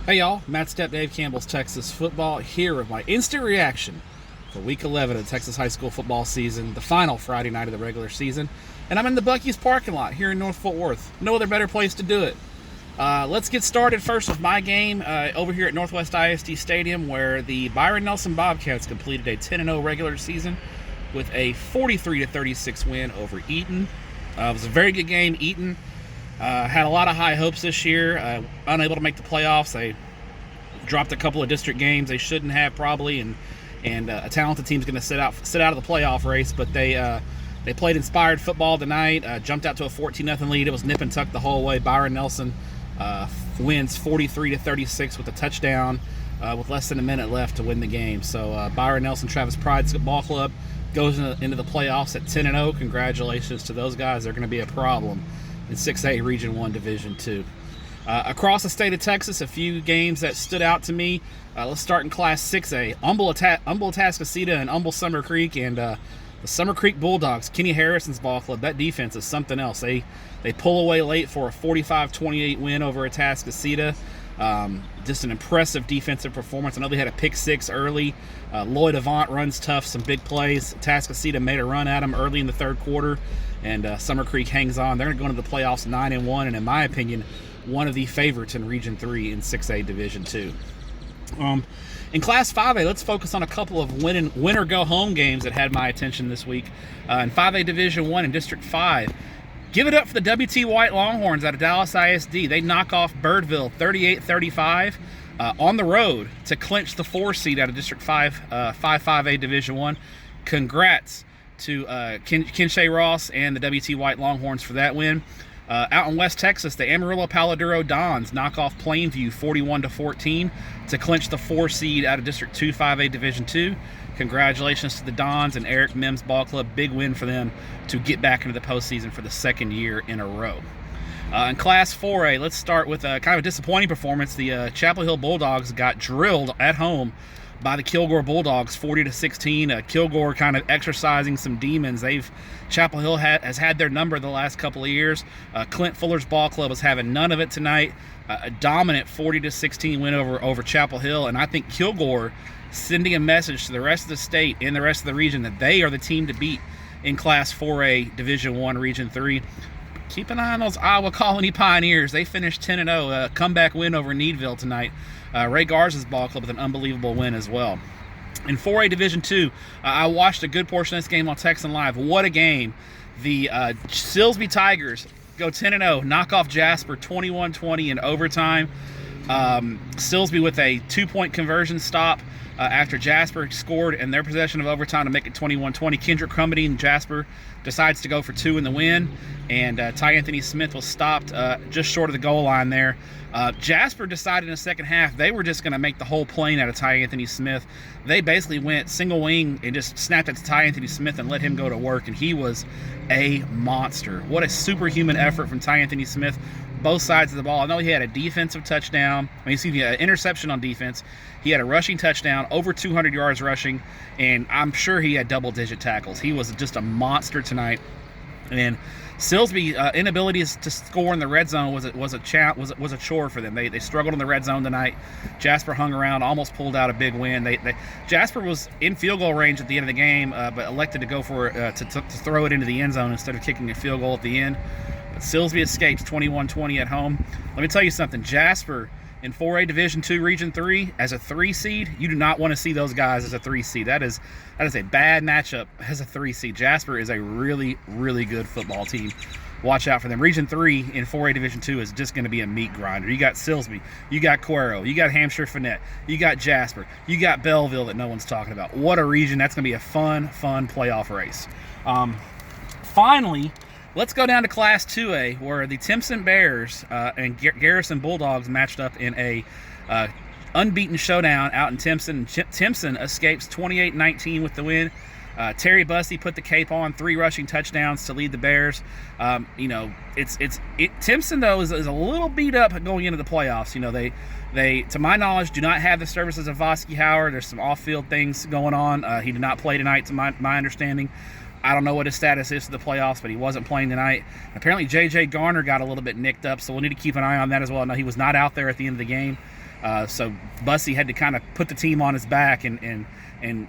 Hey y'all, Matt Stepp, Dave Campbell's Texas Football here with my instant reaction for Week 11 of the Texas high school football season, the final Friday night of the regular season. And I'm in the Buc-ee's parking lot here in North Fort Worth. No other better place to do it. Let's get started first with my game over here at Northwest ISD Stadium, where the Byron Nelson Bobcats completed a 10-0 regular season with a 43-36 win over Eaton. It was a very good game. Eaton had a lot of high hopes this year, unable to make the playoffs. They dropped a couple of district games they shouldn't have probably, and a talented team's going to sit out of the playoff race. But they played inspired football tonight, jumped out to a 14-0 lead. It was nip and tuck the whole way. Byron Nelson wins 43-36 with a touchdown with less than a minute left to win the game. So Byron Nelson Travis Pride Ball Club goes into the playoffs at 10-0. Congratulations to those guys. They're going to be a problem in 6A Region 1 Division 2. Across the state of Texas, a few games that stood out to me. Let's start in Class 6A. Humble Atascocita and Humble Summer Creek, and the Summer Creek Bulldogs, Kenny Harrison's ball club. That defense is something else. They pull away late for a 45-28 win over Atascocita. Just an impressive defensive performance. I know they had a pick six early. Lloyd Avant runs tough, some big plays. Atascocita made a run at them early in the third quarter, and Summer Creek hangs on. They're going to go into the playoffs 9-1, and in my opinion, one of the favorites in Region 3 in 6A Division 2. In Class 5A, let's focus on a couple of win or go home games that had my attention this week. In 5A Division 1 in District 5, give it up for the W.T. White Longhorns out of Dallas ISD. They knock off Birdville 38-35 on the road to clinch the 4 seed out of District 5A Division 1. Congrats to Kinshay Ross and the W.T. White Longhorns for that win. Out in West Texas, the Amarillo Paladuro Dons knock off Plainview 41-14 to clinch the 4 seed out of District 2 5A Division 2. Congratulations to the Dons and Eric Mims Ball Club. Big win for them to get back into the postseason for the second year in a row. In Class 4A, let's start with a kind of a disappointing performance. The Chapel Hill Bulldogs got drilled at home by the Kilgore Bulldogs 40-16. Kilgore kind of exercising some demons. Chapel Hill has had their number the last couple of years. Clint Fuller's ball club is having none of it tonight. A dominant 40-16 win over Chapel Hill, and I think Kilgore sending a message to the rest of the state and the rest of the region that they are the team to beat in Class 4A Division 1 Region 3. Keep an eye on those Iowa Colony Pioneers. They finished 10-0, a comeback win over Needville tonight. Ray Garza's ball club with an unbelievable win as well. In 4A Division 2, I watched a good portion of this game on Texan Live. What a game. The Silsbee Tigers go 10-0, knock off Jasper 21-20 in overtime. Silsbee with a 2-point conversion stop after Jasper scored in their possession of overtime to make it 21-20. Kendrick Crumedy and Jasper decides to go for 2 in the win, and Ty Anthony Smith was stopped just short of the goal line there. Jasper decided in the second half they were just going to make the whole plane out of Ty Anthony Smith. They basically went single wing and just snapped it to Ty Anthony Smith and let him go to work, and he was a monster. What a superhuman effort from Ty Anthony Smith, both sides of the ball. I know he had a defensive touchdown. An interception on defense. He had a rushing touchdown, over 200 yards rushing, and I'm sure he had double-digit tackles. He was just a monster tonight. And Silsbee inability to score in the red zone was a chore for them. They struggled in the red zone tonight. Jasper hung around, almost pulled out a big win. Jasper was in field goal range at the end of the game, but elected to go for to throw it into the end zone instead of kicking a field goal at the end. But Silsbee escapes 21-20 at home. Let me tell you something. Jasper in 4A Division 2 Region 3 as a 3 seed, you do not want to see those guys as a 3 seed. That is a bad matchup as a 3 seed. Jasper is a really, really good football team. Watch out for them. Region 3 in 4A Division 2 is just going to be a meat grinder. You got Silsbee, you got Cuero, you got Hampshire Finette, you got Jasper, you got Belleville that no one's talking about. What a region. That's going to be a fun playoff race. Finally, let's go down to Class 2A, where the Timpson Bears and Garrison Bulldogs matched up in a unbeaten showdown out in Timpson. Timpson escapes 28-19 with the win. Terry Bussey put the cape on, 3 rushing touchdowns to lead the Bears. Timpson though is a little beat up going into the playoffs. They to my knowledge do not have the services of Vosky Howard. There's some off-field things going on. He did not play tonight, to my understanding. I don't know what his status is to the playoffs, but he wasn't playing tonight. Apparently, J.J. Garner got a little bit nicked up, so we'll need to keep an eye on that as well. No, he was not out there at the end of the game. So Bussy had to kind of put the team on his back and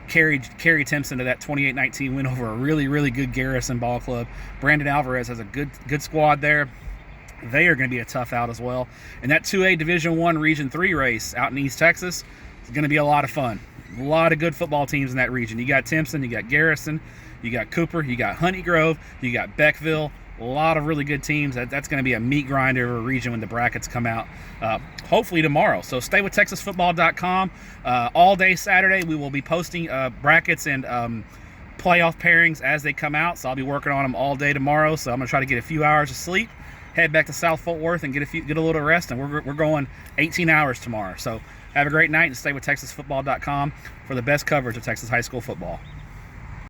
carry Timpson to that 28-19 win over a really, really good Garrison ball club. Brandon Alvarez has a good squad there. They are going to be a tough out as well. And that 2A Division I Region 3 race out in East Texas is going to be a lot of fun. A lot of good football teams in that region. You got Timpson, you got Garrison, you got Cooper, you got Honey Grove, you got Beckville. A lot of really good teams. That's going to be a meat grinder of a region when the brackets come out, hopefully tomorrow. So stay with TexasFootball.com. All day Saturday, we will be posting brackets and playoff pairings as they come out. So I'll be working on them all day tomorrow. So I'm going to try to get a few hours of sleep, head back to South Fort Worth, and get a little rest. And we're going 18 hours tomorrow. So have a great night and stay with TexasFootball.com for the best coverage of Texas high school football.